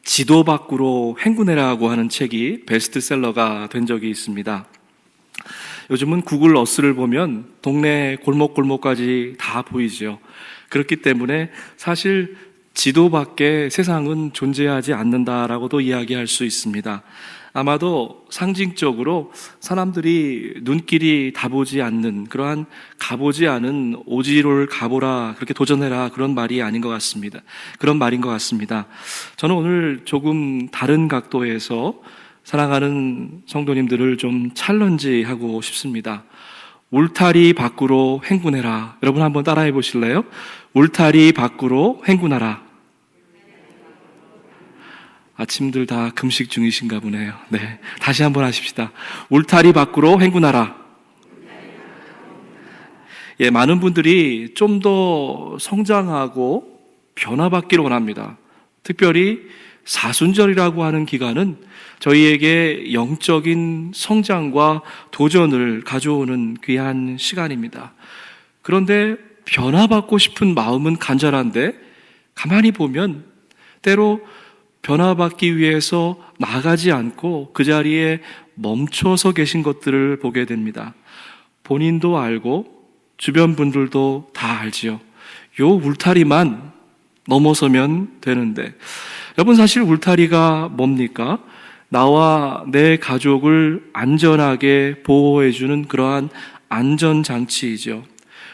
지도 밖으로 행군해라고 하는 책이 베스트셀러가 된 적이 있습니다. 요즘은 구글 어스를 보면 동네 골목골목까지 다 보이죠. 그렇기 때문에 사실 지도 밖에 세상은 존재하지 않는다라고도 이야기할 수 있습니다. 아마도 상징적으로 사람들이 눈길이 다 보지 않는 그러한 가보지 않은 오지로를 가보라, 그렇게 도전해라, 그런 말이 아닌 것 같습니다. 그런 말인 것 같습니다. 저는 오늘 조금 다른 각도에서 사랑하는 성도님들을 좀 챌린지하고 싶습니다. 울타리 밖으로 행군해라. 여러분 한번 따라해 보실래요? 울타리 밖으로 행군하라. 아침들 다 금식 중이신가 보네요. 네, 다시 한번 하십시다. 울타리 밖으로 행군하라. 예, 많은 분들이 좀 더 성장하고 변화받기를 원합니다. 특별히 사순절이라고 하는 기간은 저희에게 영적인 성장과 도전을 가져오는 귀한 시간입니다. 그런데 변화받고 싶은 마음은 간절한데 가만히 보면 때로 변화받기 위해서 나가지 않고 그 자리에 멈춰서 계신 것들을 보게 됩니다. 본인도 알고 주변 분들도 다 알지요. 요 울타리만 넘어서면 되는데, 여러분 사실 울타리가 뭡니까? 나와 내 가족을 안전하게 보호해주는 그러한 안전장치이죠.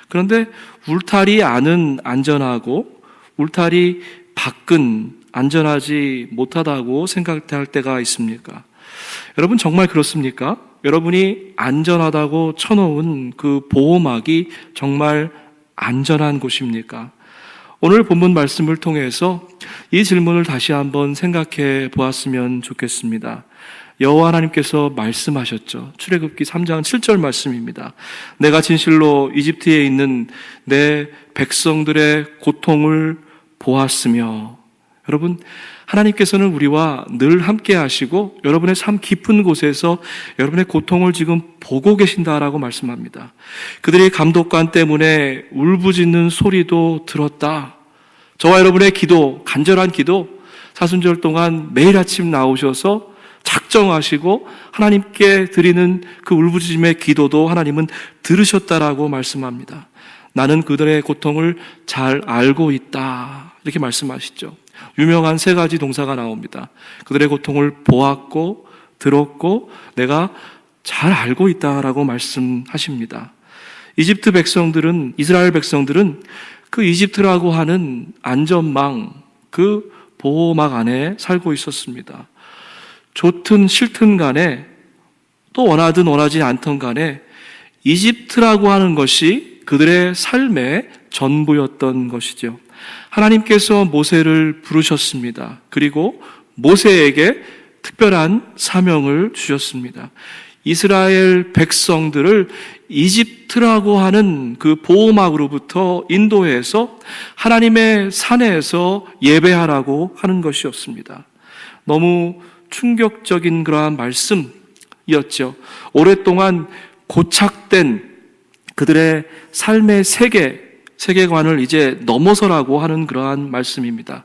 그런데 울타리 안은 안전하고 울타리 밖은 안전하지 못하다고 생각할 때가 있습니까? 여러분 정말 그렇습니까? 여러분이 안전하다고 쳐놓은 그 보호막이 정말 안전한 곳입니까? 오늘 본문 말씀을 통해서 이 질문을 다시 한번 생각해 보았으면 좋겠습니다. 여호와 하나님께서 말씀하셨죠. 출애굽기 3장 7절 말씀입니다. 내가 진실로 이집트에 있는 내 백성들의 고통을 보았으며, 여러분 하나님께서는 우리와 늘 함께 하시고 여러분의 삶 깊은 곳에서 여러분의 고통을 지금 보고 계신다라고 말씀합니다. 그들의 감독관 때문에 울부짖는 소리도 들었다. 저와 여러분의 기도, 간절한 기도, 사순절 동안 매일 아침 나오셔서 작정하시고 하나님께 드리는 그 울부짖음의 기도도 하나님은 들으셨다라고 말씀합니다. 나는 그들의 고통을 잘 알고 있다, 이렇게 말씀하시죠. 유명한 세 가지 동사가 나옵니다. 그들의 고통을 보았고 들었고 내가 잘 알고 있다라고 말씀하십니다. 이집트 백성들은, 이스라엘 백성들은 그 이집트라고 하는 안전망, 그 보호막 안에 살고 있었습니다. 좋든 싫든 간에, 또 원하든 원하지 않든 간에 이집트라고 하는 것이 그들의 삶의 전부였던 것이죠. 하나님께서 모세를 부르셨습니다. 그리고 모세에게 특별한 사명을 주셨습니다. 이스라엘 백성들을 이집트라고 하는 그 보호막으로부터 인도해서 하나님의 산에서 예배하라고 하는 것이었습니다. 너무 충격적인 그러한 말씀이었죠. 오랫동안 고착된 그들의 삶의 세계관을 이제 넘어서라고 하는 그러한 말씀입니다.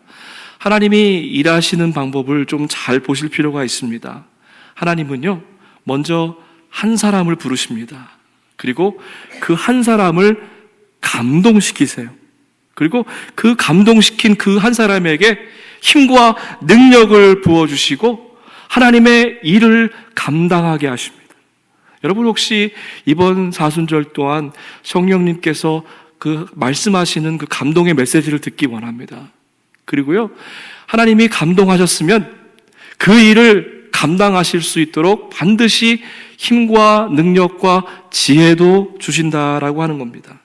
하나님이 일하시는 방법을 좀 잘 보실 필요가 있습니다. 하나님은요, 먼저 한 사람을 부르십니다. 그리고 그 한 사람을 감동시키세요. 그리고 그 감동시킨 그 한 사람에게 힘과 능력을 부어주시고 하나님의 일을 감당하게 하십니다. 여러분 혹시 이번 사순절 동안 성령님께서 그 말씀하시는 그 감동의 메시지를 듣기 원합니다. 그리고요, 하나님이 감동하셨으면 그 일을 감당하실 수 있도록 반드시 힘과 능력과 지혜도 주신다라고 하는 겁니다.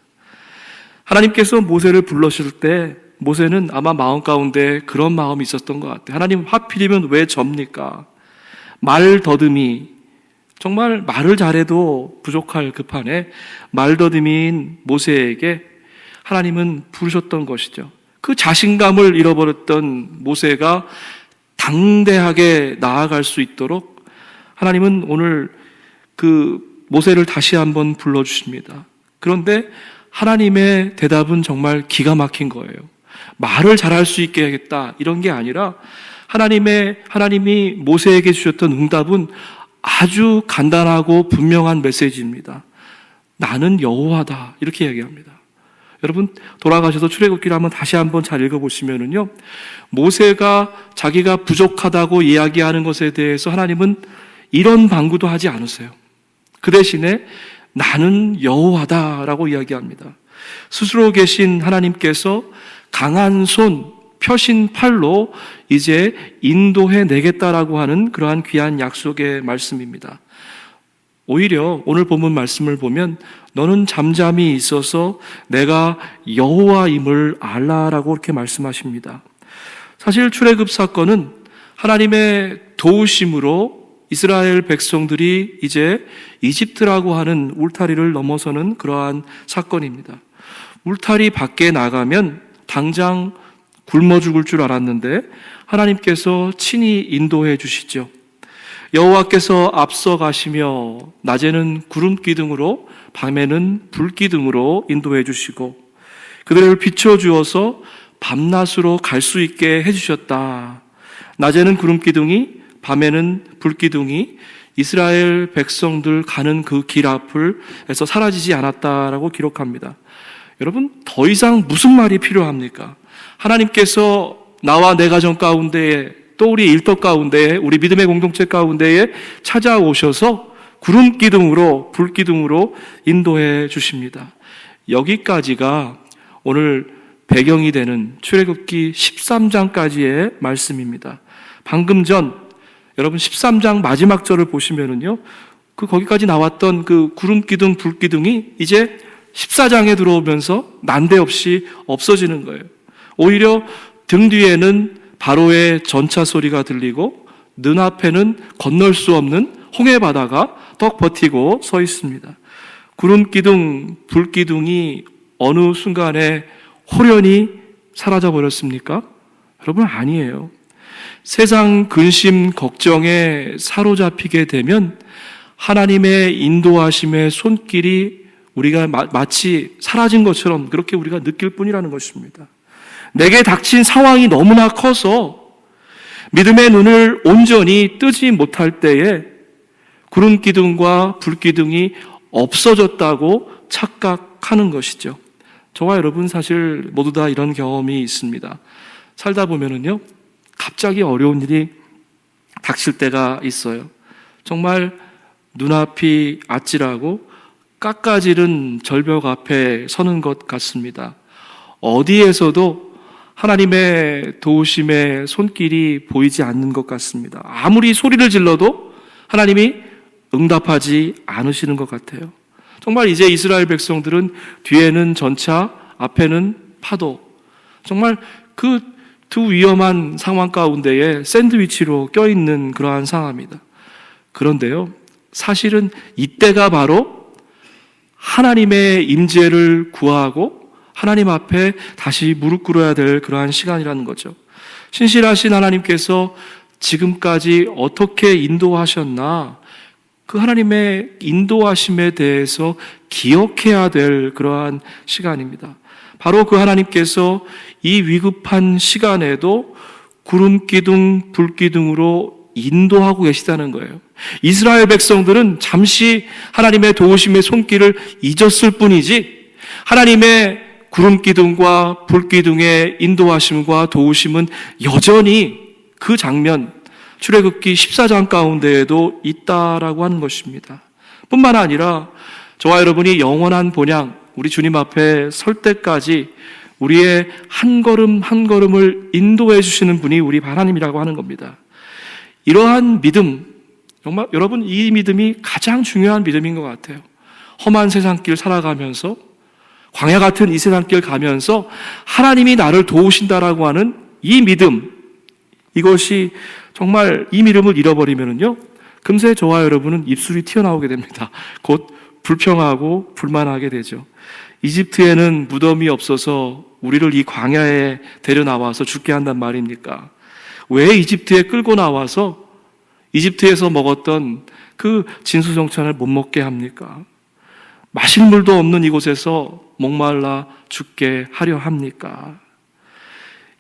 하나님께서 모세를 불러실 때 모세는 아마 마음 가운데 그런 마음이 있었던 것 같아요. 하나님, 하필이면 왜 접니까? 말 더듬이, 정말 말을 잘해도 부족할 급한에 말더듬이인 모세에게 하나님은 부르셨던 것이죠. 그 자신감을 잃어버렸던 모세가 당대하게 나아갈 수 있도록 하나님은 오늘 그 모세를 다시 한번 불러주십니다. 그런데 하나님의 대답은 정말 기가 막힌 거예요. 말을 잘할 수 있게 하겠다 이런 게 아니라 하나님이 모세에게 주셨던 응답은 아주 간단하고 분명한 메시지입니다. 나는 여호와다 이렇게 얘기합니다. 여러분 돌아가셔서 출애굽기를 다시 한번 잘 읽어보시면은요, 모세가 자기가 부족하다고 이야기하는 것에 대해서 하나님은 이런 방구도 하지 않으세요. 그 대신에 나는 여호와다라고 이야기합니다. 스스로 계신 하나님께서 강한 손, 펴신 팔로 이제 인도해 내겠다라고 하는 그러한 귀한 약속의 말씀입니다. 오히려 오늘 본문 말씀을 보면 너는 잠잠히 있어서 내가 여호와임을 알라라고 이렇게 말씀하십니다. 사실 출애굽 사건은 하나님의 도우심으로 이스라엘 백성들이 이제 이집트라고 하는 울타리를 넘어서는 그러한 사건입니다. 울타리 밖에 나가면 당장 굶어 죽을 줄 알았는데 하나님께서 친히 인도해 주시죠. 여호와께서 앞서 가시며 낮에는 구름 기둥으로 밤에는 불 기둥으로 인도해 주시고 그들을 비춰 주어서 밤낮으로 갈 수 있게 해 주셨다. 낮에는 구름 기둥이 밤에는 불 기둥이 이스라엘 백성들 가는 그 길 앞에서 사라지지 않았다라고 기록합니다. 여러분 더 이상 무슨 말이 필요합니까? 하나님께서 나와 내 가정 가운데에 또 우리 일터 가운데에 우리 믿음의 공동체 가운데에 찾아오셔서 구름 기둥으로 불 기둥으로 인도해 주십니다. 여기까지가 오늘 배경이 되는 출애굽기 13장까지의 말씀입니다. 방금 전 여러분 13장 마지막 절을 보시면은요, 거기까지 나왔던 그 구름 기둥 불 기둥이 이제 14장에 들어오면서 난데없이 없어지는 거예요. 오히려 등 뒤에는 바로의 전차 소리가 들리고 눈앞에는 건널 수 없는 홍해 바다가 떡 버티고 서 있습니다. 구름 기둥, 불 기둥이 어느 순간에 호련히 사라져 버렸습니까? 여러분 아니에요. 세상 근심 걱정에 사로잡히게 되면 하나님의 인도하심의 손길이 우리가 마치 사라진 것처럼 그렇게 우리가 느낄 뿐이라는 것입니다. 내게 닥친 상황이 너무나 커서 믿음의 눈을 온전히 뜨지 못할 때에 구름 기둥과 불 기둥이 없어졌다고 착각하는 것이죠. 저와 여러분 사실 모두 다 이런 경험이 있습니다. 살다 보면은요, 갑자기 어려운 일이 닥칠 때가 있어요. 정말 눈앞이 아찔하고 깎아지른 절벽 앞에 서는 것 같습니다. 어디에서도 하나님의 도우심의 손길이 보이지 않는 것 같습니다. 아무리 소리를 질러도 하나님이 응답하지 않으시는 것 같아요. 정말 이제 이스라엘 백성들은 뒤에는 전차, 앞에는 파도, 정말 그 두 위험한 상황 가운데에 샌드위치로 껴있는 그러한 상황입니다. 그런데요, 사실은 이때가 바로 하나님의 임재를 구하고 하나님 앞에 다시 무릎 꿇어야 될 그러한 시간이라는 거죠. 신실하신 하나님께서 지금까지 어떻게 인도하셨나, 그 하나님의 인도하심에 대해서 기억해야 될 그러한 시간입니다. 바로 그 하나님께서 이 위급한 시간에도 구름 기둥, 불 기둥으로 인도하고 계시다는 거예요. 이스라엘 백성들은 잠시 하나님의 도우심의 손길을 잊었을 뿐이지 하나님의 구름 기둥과 불 기둥의 인도하심과 도우심은 여전히 그 장면 출애굽기 14장 가운데에도 있다라고 하는 것입니다. 뿐만 아니라 저와 여러분이 영원한 본향 우리 주님 앞에 설 때까지 우리의 한 걸음 한 걸음을 인도해 주시는 분이 우리 하나님이라고 하는 겁니다. 이러한 믿음, 정말 여러분 이 믿음이 가장 중요한 믿음인 것 같아요. 험한 세상길 살아가면서 광야 같은 이 세상길 가면서 하나님이 나를 도우신다라고 하는 이 믿음, 이것이 정말 이 믿음을 잃어버리면요, 금세 저와 여러분은 입술이 튀어나오게 됩니다. 곧 불평하고 불만하게 되죠. 이집트에는 무덤이 없어서 우리를 이 광야에 데려나와서 죽게 한단 말입니까? 왜 이집트에 끌고 나와서 이집트에서 먹었던 그 진수성찬을 못 먹게 합니까? 마실 물도 없는 이곳에서 목말라 죽게 하려 합니까?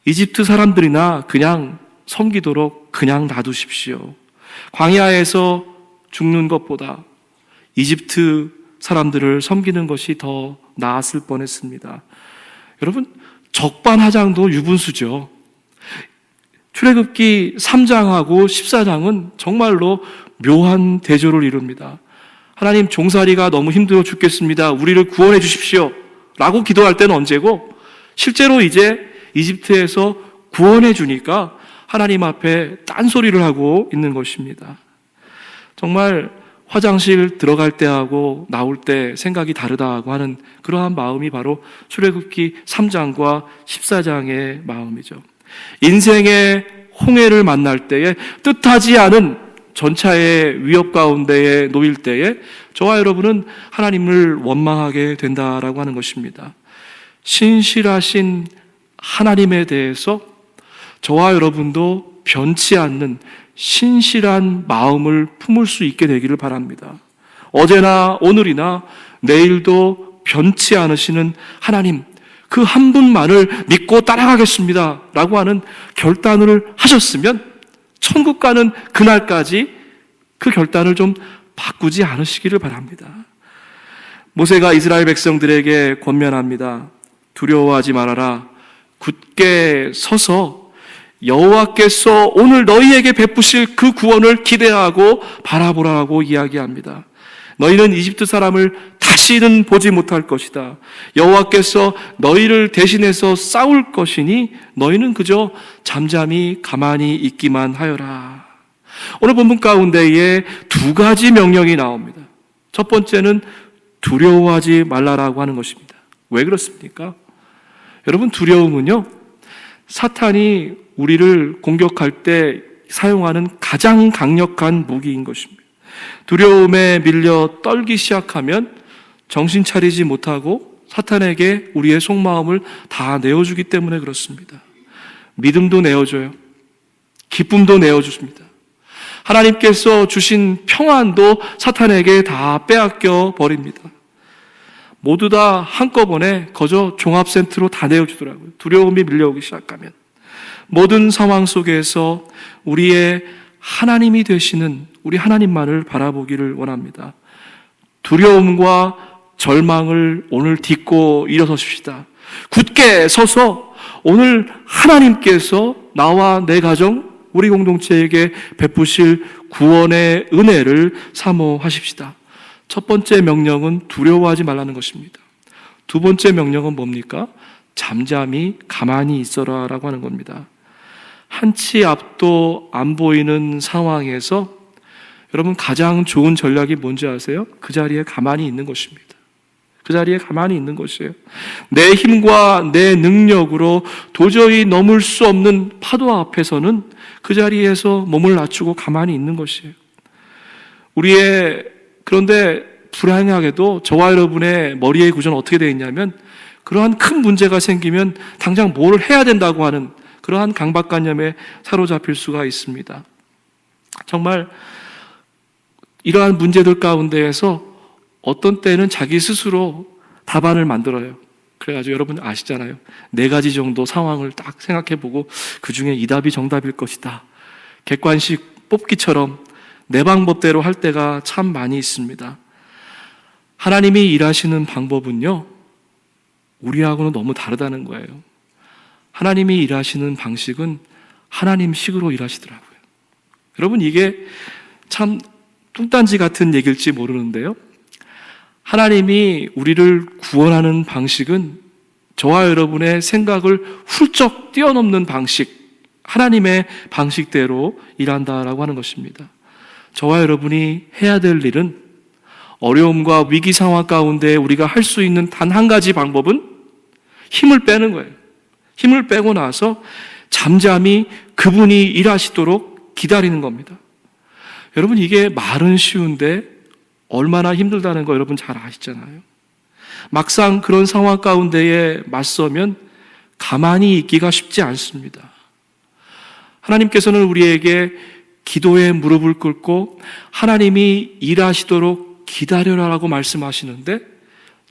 이집트 사람들이나 그냥 섬기도록 그냥 놔두십시오. 광야에서 죽는 것보다 이집트 사람들을 섬기는 것이 더 나았을 뻔했습니다. 여러분, 적반하장도 유분수죠. 출애굽기 3장하고 14장은 정말로 묘한 대조를 이룹니다. 하나님, 종살이가 너무 힘들어 죽겠습니다. 우리를 구원해 주십시오. 라고 기도할 때는 언제고, 실제로 이제 이집트에서 구원해 주니까 하나님 앞에 딴소리를 하고 있는 것입니다. 정말 화장실 들어갈 때하고 나올 때 생각이 다르다고 하는 그러한 마음이 바로 출애굽기 3장과 14장의 마음이죠. 인생의 홍해를 만날 때에 뜻하지 않은 전차의 위협 가운데에 놓일 때에 저와 여러분은 하나님을 원망하게 된다라고 하는 것입니다. 신실하신 하나님에 대해서 저와 여러분도 변치 않는 신실한 마음을 품을 수 있게 되기를 바랍니다. 어제나 오늘이나 내일도 변치 않으시는 하나님, 그 한 분만을 믿고 따라가겠습니다 라고 하는 결단을 하셨으면 천국 가는 그날까지 그 결단을 좀 바꾸지 않으시기를 바랍니다. 모세가 이스라엘 백성들에게 권면합니다. 두려워하지 말아라. 굳게 서서 여호와께서 오늘 너희에게 베푸실 그 구원을 기대하고 바라보라고 이야기합니다. 너희는 이집트 사람을 다시는 보지 못할 것이다. 여호와께서 너희를 대신해서 싸울 것이니 너희는 그저 잠잠히 가만히 있기만 하여라. 오늘 본문 가운데에 두 가지 명령이 나옵니다. 첫 번째는 두려워하지 말라라고 하는 것입니다. 왜 그렇습니까? 여러분, 두려움은요, 사탄이 우리를 공격할 때 사용하는 가장 강력한 무기인 것입니다. 두려움에 밀려 떨기 시작하면 정신 차리지 못하고 사탄에게 우리의 속마음을 다 내어주기 때문에 그렇습니다. 믿음도 내어줘요. 기쁨도 내어주십니다. 하나님께서 주신 평안도 사탄에게 다 빼앗겨 버립니다. 모두 다 한꺼번에 거저 종합센트로 다 내어주더라고요. 두려움이 밀려오기 시작하면. 모든 상황 속에서 우리의 하나님이 되시는 우리 하나님만을 바라보기를 원합니다. 두려움과 절망을 오늘 딛고 일어서십시다. 굳게 서서 오늘 하나님께서 나와 내 가정, 우리 공동체에게 베푸실 구원의 은혜를 사모하십시다. 첫 번째 명령은 두려워하지 말라는 것입니다. 두 번째 명령은 뭡니까? 잠잠히 가만히 있어라 라고 하는 겁니다. 한치 앞도 안 보이는 상황에서 여러분, 가장 좋은 전략이 뭔지 아세요? 그 자리에 가만히 있는 것입니다. 그 자리에 가만히 있는 것이에요. 내 힘과 내 능력으로 도저히 넘을 수 없는 파도 앞에서는 그 자리에서 몸을 낮추고 가만히 있는 것이에요. 그런데 불행하게도 저와 여러분의 머리의 구조는 어떻게 되어 있냐면, 그러한 큰 문제가 생기면 당장 뭘 해야 된다고 하는 그러한 강박관념에 사로잡힐 수가 있습니다. 정말 이러한 문제들 가운데에서 어떤 때는 자기 스스로 답안을 만들어요. 그래가지고 여러분 아시잖아요. 4가지 정도 상황을 딱 생각해보고 그 중에 이 답이 정답일 것이다. 객관식 뽑기처럼 내 방법대로 할 때가 참 많이 있습니다. 하나님이 일하시는 방법은요, 우리하고는 너무 다르다는 거예요. 하나님이 일하시는 방식은 하나님식으로 일하시더라고요. 여러분, 이게 참 뚱딴지 같은 얘기일지 모르는데요, 하나님이 우리를 구원하는 방식은 저와 여러분의 생각을 훌쩍 뛰어넘는 방식, 하나님의 방식대로 일한다라고 하는 것입니다. 저와 여러분이 해야 될 일은 어려움과 위기 상황 가운데 우리가 할 수 있는 단 한 가지 방법은 힘을 빼는 거예요. 힘을 빼고 나서 잠잠히 그분이 일하시도록 기다리는 겁니다. 여러분, 이게 말은 쉬운데 얼마나 힘들다는 거 여러분 잘 아시잖아요. 막상 그런 상황 가운데에 맞서면 가만히 있기가 쉽지 않습니다. 하나님께서는 우리에게 기도에 무릎을 꿇고 하나님이 일하시도록 기다려라라고 말씀하시는데,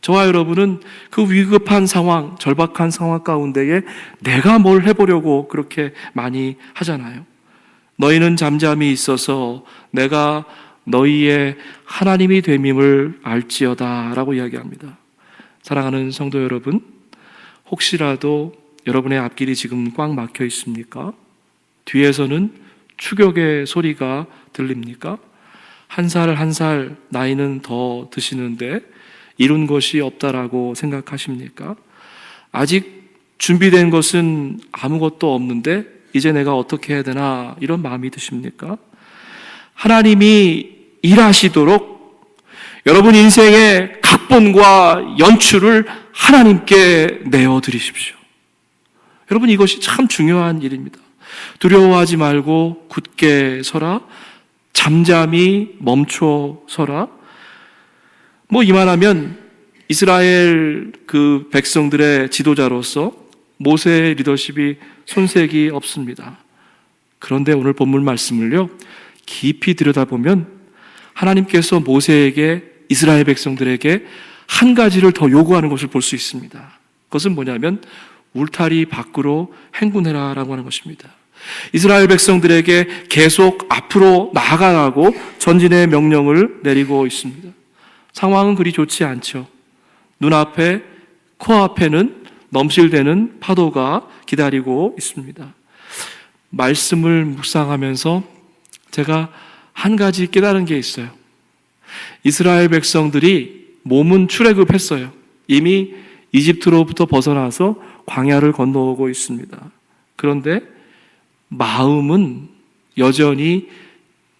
저와 여러분은 그 위급한 상황, 절박한 상황 가운데에 내가 뭘 해보려고 그렇게 많이 하잖아요. 너희는 잠잠히 있어서 내가 너희의 하나님이 됨임을 알지어다 라고 이야기합니다. 사랑하는 성도 여러분, 혹시라도 여러분의 앞길이 지금 꽉 막혀 있습니까? 뒤에서는 추격의 소리가 들립니까? 한 살 한 살 나이는 더 드시는데 이룬 것이 없다라고 생각하십니까? 아직 준비된 것은 아무것도 없는데 이제 내가 어떻게 해야 되나 이런 마음이 드십니까? 하나님이 일하시도록 여러분 인생의 각본과 연출을 하나님께 내어드리십시오. 여러분 이것이 참 중요한 일입니다. 두려워하지 말고 굳게 서라. 잠잠히 멈춰 서라. 이만하면 이스라엘 그 백성들의 지도자로서 모세의 리더십이 손색이 없습니다. 그런데 오늘 본문 말씀을요, 깊이 들여다보면 하나님께서 모세에게, 이스라엘 백성들에게 한 가지를 더 요구하는 것을 볼 수 있습니다. 그것은 뭐냐면 울타리 밖으로 행군해라 라고 하는 것입니다. 이스라엘 백성들에게 계속 앞으로 나아가라고 전진의 명령을 내리고 있습니다. 상황은 그리 좋지 않죠. 눈앞에, 코앞에는 넘실대는 파도가 기다리고 있습니다. 말씀을 묵상하면서 제가 한 가지 깨달은 게 있어요. 이스라엘 백성들이 몸은 출애굽했어요. 이미 이집트로부터 벗어나서 광야를 건너오고 있습니다. 그런데 마음은 여전히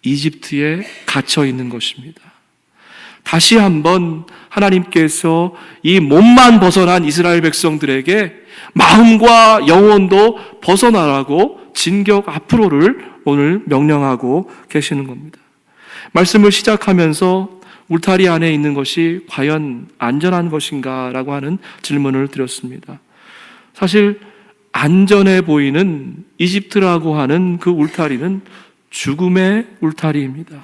이집트에 갇혀 있는 것입니다. 다시 한번 하나님께서 이 몸만 벗어난 이스라엘 백성들에게 마음과 영혼도 벗어나라고 진격 앞으로를 오늘 명령하고 계시는 겁니다. 말씀을 시작하면서 울타리 안에 있는 것이 과연 안전한 것인가 라고 하는 질문을 드렸습니다. 사실 안전해 보이는 이집트라고 하는 그 울타리는 죽음의 울타리입니다.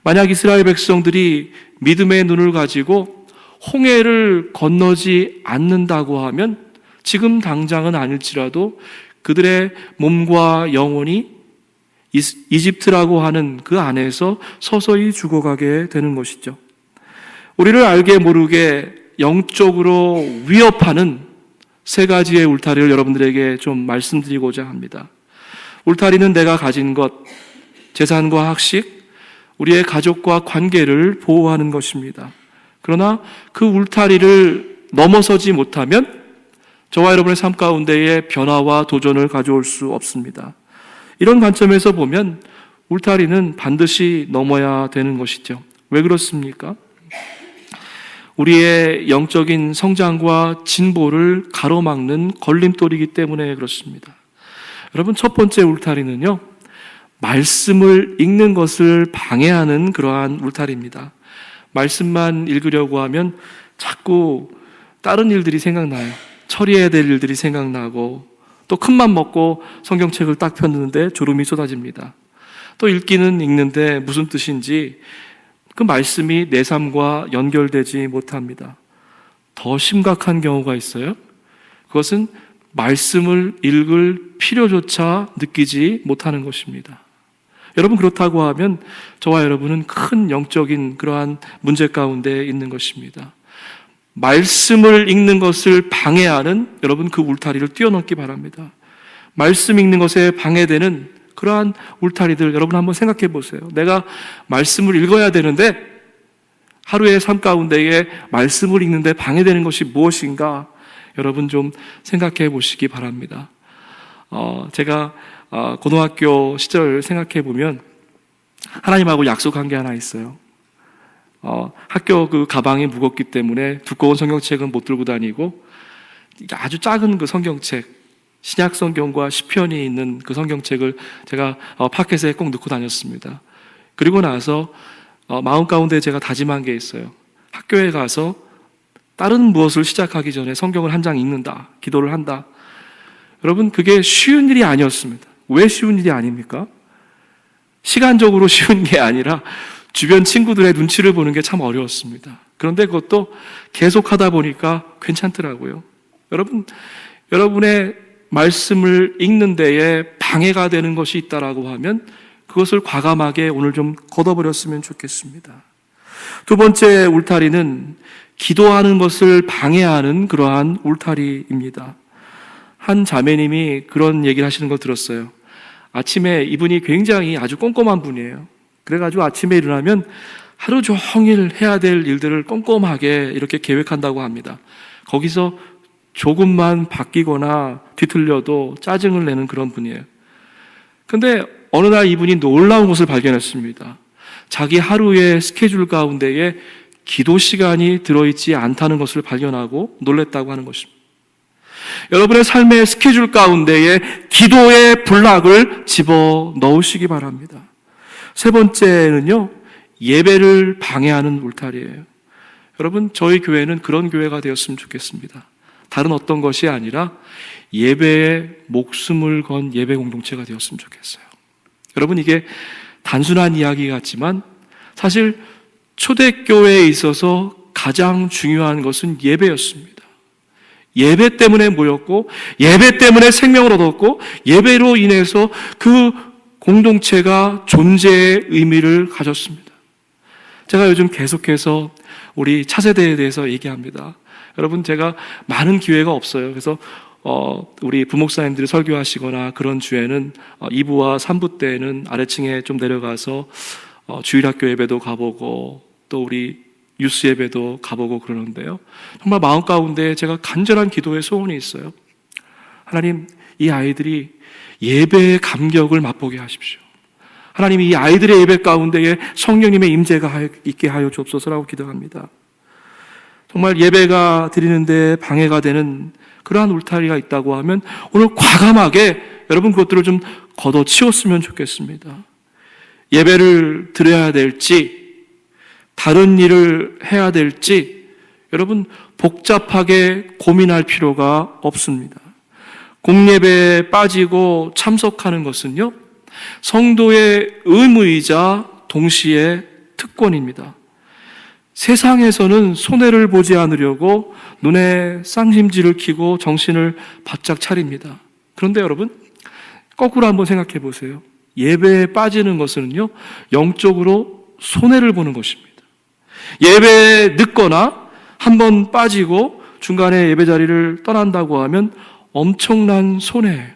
만약 이스라엘 백성들이 믿음의 눈을 가지고 홍해를 건너지 않는다고 하면 지금 당장은 아닐지라도 그들의 몸과 영혼이 이집트라고 하는 그 안에서 서서히 죽어가게 되는 것이죠. 우리를 알게 모르게 영적으로 위협하는 세 가지의 울타리를 여러분들에게 좀 말씀드리고자 합니다. 울타리는 내가 가진 것, 재산과 학식, 우리의 가족과 관계를 보호하는 것입니다. 그러나 그 울타리를 넘어서지 못하면 저와 여러분의 삶 가운데에 변화와 도전을 가져올 수 없습니다. 이런 관점에서 보면 울타리는 반드시 넘어야 되는 것이죠. 왜 그렇습니까? 우리의 영적인 성장과 진보를 가로막는 걸림돌이기 때문에 그렇습니다. 여러분, 첫 번째 울타리는요, 말씀을 읽는 것을 방해하는 그러한 울타리입니다. 말씀만 읽으려고 하면 자꾸 다른 일들이 생각나요. 처리해야 될 일들이 생각나고, 또 큰맘 먹고 성경책을 딱 폈는데 졸음이 쏟아집니다. 또 읽기는 읽는데 무슨 뜻인지 그 말씀이 내 삶과 연결되지 못합니다. 더 심각한 경우가 있어요. 그것은 말씀을 읽을 필요조차 느끼지 못하는 것입니다. 여러분, 그렇다고 하면 저와 여러분은 큰 영적인 그러한 문제 가운데 있는 것입니다. 말씀을 읽는 것을 방해하는 여러분 그 울타리를 뛰어넘기 바랍니다. 말씀 읽는 것에 방해되는 그러한 울타리들 여러분 한번 생각해 보세요. 내가 말씀을 읽어야 되는데 하루의 삶 가운데에 말씀을 읽는데 방해되는 것이 무엇인가 여러분 좀 생각해 보시기 바랍니다. 제가 고등학교 시절 생각해 보면 하나님하고 약속한 게 하나 있어요. 학교 그 가방이 무겁기 때문에 두꺼운 성경책은 못 들고 다니고 아주 작은 그 성경책, 신약 성경과 시편이 있는 그 성경책을 제가 파켓에 꼭 넣고 다녔습니다. 그리고 나서 마음 가운데 제가 다짐한 게 있어요. 학교에 가서 다른 무엇을 시작하기 전에 성경을 한 장 읽는다, 기도를 한다. 여러분, 그게 쉬운 일이 아니었습니다. 왜 쉬운 일이 아닙니까? 시간적으로 쉬운 게 아니라 주변 친구들의 눈치를 보는 게 참 어려웠습니다. 그런데 그것도 계속 하다 보니까 괜찮더라고요. 여러분의 말씀을 읽는 데에 방해가 되는 것이 있다라고 하면 그것을 과감하게 오늘 좀 걷어버렸으면 좋겠습니다. 두 번째 울타리는 기도하는 것을 방해하는 그러한 울타리입니다. 한 자매님이 그런 얘기를 하시는 걸 들었어요. 아침에 이분이 굉장히 아주 꼼꼼한 분이에요. 그래가지고 아침에 일어나면 하루 종일 해야 될 일들을 꼼꼼하게 이렇게 계획한다고 합니다. 거기서 조금만 바뀌거나 뒤틀려도 짜증을 내는 그런 분이에요. 근데 어느 날 이분이 놀라운 것을 발견했습니다. 자기 하루의 스케줄 가운데에 기도 시간이 들어있지 않다는 것을 발견하고 놀랬다고 하는 것입니다. 여러분의 삶의 스케줄 가운데에 기도의 블락을 집어 넣으시기 바랍니다. 세 번째는요, 예배를 방해하는 울타리예요. 여러분, 저희 교회는 그런 교회가 되었으면 좋겠습니다. 다른 어떤 것이 아니라 예배에 목숨을 건 예배 공동체가 되었으면 좋겠어요. 여러분, 이게 단순한 이야기 같지만 사실 초대교회에 있어서 가장 중요한 것은 예배였습니다. 예배 때문에 모였고, 예배 때문에 생명을 얻었고, 예배로 인해서 그 공동체가 존재의 의미를 가졌습니다. 제가 요즘 계속해서 우리 차세대에 대해서 얘기합니다. 여러분, 제가 많은 기회가 없어요. 그래서 우리 부목사님들이 설교하시거나 그런 주에는 2부와 3부 때는 아래층에 좀 내려가서 주일학교 예배도 가보고 또 우리 유스 예배도 가보고 그러는데요. 정말 마음 가운데 제가 간절한 기도의 소원이 있어요. 하나님, 이 아이들이 예배의 감격을 맛보게 하십시오. 하나님, 이 아이들의 예배 가운데에 성령님의 임재가 있게 하여 주옵소서라고 기도합니다. 정말 예배가 드리는데 방해가 되는 그러한 울타리가 있다고 하면 오늘 과감하게 여러분 그것들을 좀 걷어치웠으면 좋겠습니다. 예배를 드려야 될지 다른 일을 해야 될지 여러분 복잡하게 고민할 필요가 없습니다. 공예배에 빠지고 참석하는 것은요, 성도의 의무이자 동시에 특권입니다. 세상에서는 손해를 보지 않으려고 눈에 쌍심지를 켜고 정신을 바짝 차립니다. 그런데 여러분, 거꾸로 한번 생각해 보세요. 예배에 빠지는 것은요, 영적으로 손해를 보는 것입니다. 예배에 늦거나 한번 빠지고 중간에 예배 자리를 떠난다고 하면 엄청난 손해예요.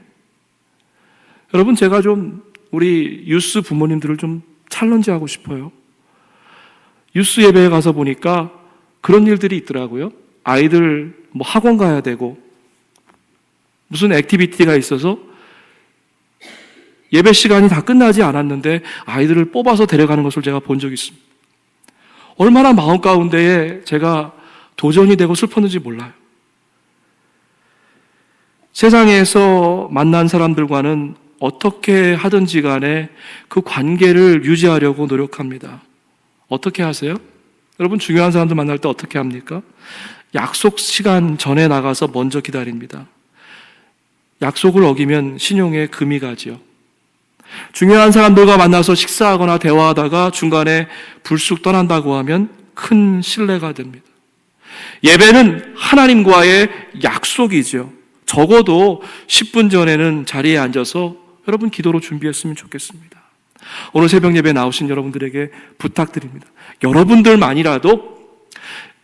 여러분, 제가 좀 우리 유스 부모님들을 좀 챌린지하고 싶어요. 유스 예배에 가서 보니까 그런 일들이 있더라고요. 아이들 뭐 학원 가야 되고 무슨 액티비티가 있어서 예배 시간이 다 끝나지 않았는데 아이들을 뽑아서 데려가는 것을 제가 본 적이 있습니다. 얼마나 마음 가운데에 제가 도전이 되고 슬펐는지 몰라요. 세상에서 만난 사람들과는 어떻게 하든지 간에 그 관계를 유지하려고 노력합니다. 어떻게 하세요? 여러분, 중요한 사람들 만날 때 어떻게 합니까? 약속 시간 전에 나가서 먼저 기다립니다. 약속을 어기면 신용에 금이 가지요. 중요한 사람들과 만나서 식사하거나 대화하다가 중간에 불쑥 떠난다고 하면 큰 신뢰가 됩니다. 예배는 하나님과의 약속이죠. 적어도 10분 전에는 자리에 앉아서 여러분 기도로 준비했으면 좋겠습니다. 오늘 새벽 예배 나오신 여러분들에게 부탁드립니다. 여러분들만이라도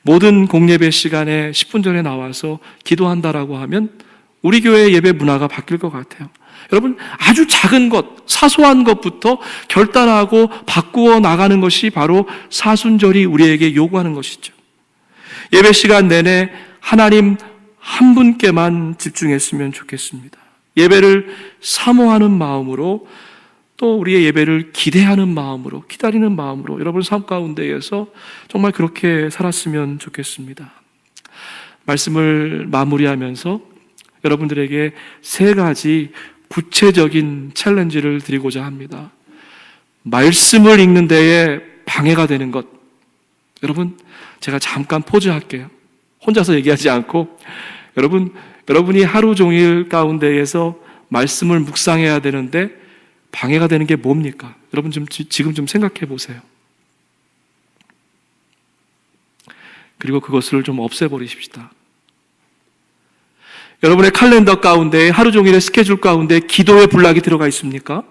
모든 공예배 시간에 10분 전에 나와서 기도한다라고 하면 우리 교회의 예배 문화가 바뀔 것 같아요. 여러분, 아주 작은 것, 사소한 것부터 결단하고 바꾸어 나가는 것이 바로 사순절이 우리에게 요구하는 것이죠. 예배 시간 내내 하나님 한 분께만 집중했으면 좋겠습니다. 예배를 사모하는 마음으로 또 우리의 예배를 기대하는 마음으로, 기다리는 마음으로 여러분 삶 가운데에서 정말 그렇게 살았으면 좋겠습니다. 말씀을 마무리하면서 여러분들에게 세 가지 구체적인 챌린지를 드리고자 합니다. 말씀을 읽는 데에 방해가 되는 것. 여러분, 제가 잠깐 포즈할게요. 혼자서 얘기하지 않고 여러분이 하루 종일 가운데에서 말씀을 묵상해야 되는데 방해가 되는 게 뭡니까? 여러분 지금 좀 생각해 보세요. 그리고 그것을 좀 없애버리십시다. 여러분의 칼렌더 가운데, 하루 종일의 스케줄 가운데 기도의 블락이 들어가 있습니까?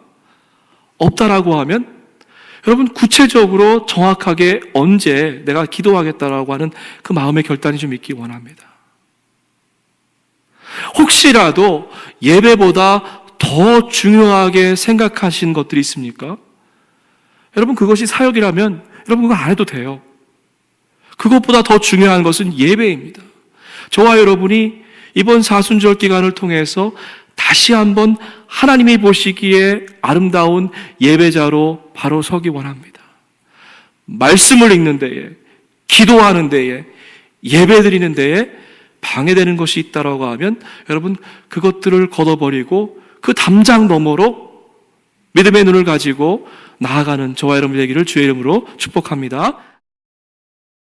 없다라고 하면 여러분 구체적으로 정확하게 언제 내가 기도하겠다라고 하는 그 마음의 결단이 좀 있기 원합니다. 혹시라도 예배보다 더 중요하게 생각하신 것들이 있습니까? 여러분 그것이 사역이라면 여러분 그거 안 해도 돼요. 그것보다 더 중요한 것은 예배입니다. 저와 여러분이 이번 사순절 기간을 통해서 다시 한번 하나님이 보시기에 아름다운 예배자로 바로 서기 원합니다. 말씀을 읽는 데에, 기도하는 데에, 예배 드리는 데에 방해되는 것이 있다라고 하면 여러분 그것들을 걷어버리고 그 담장 너머로 믿음의 눈을 가지고 나아가는 저와 여러분 되기를 주의 이름으로 축복합니다.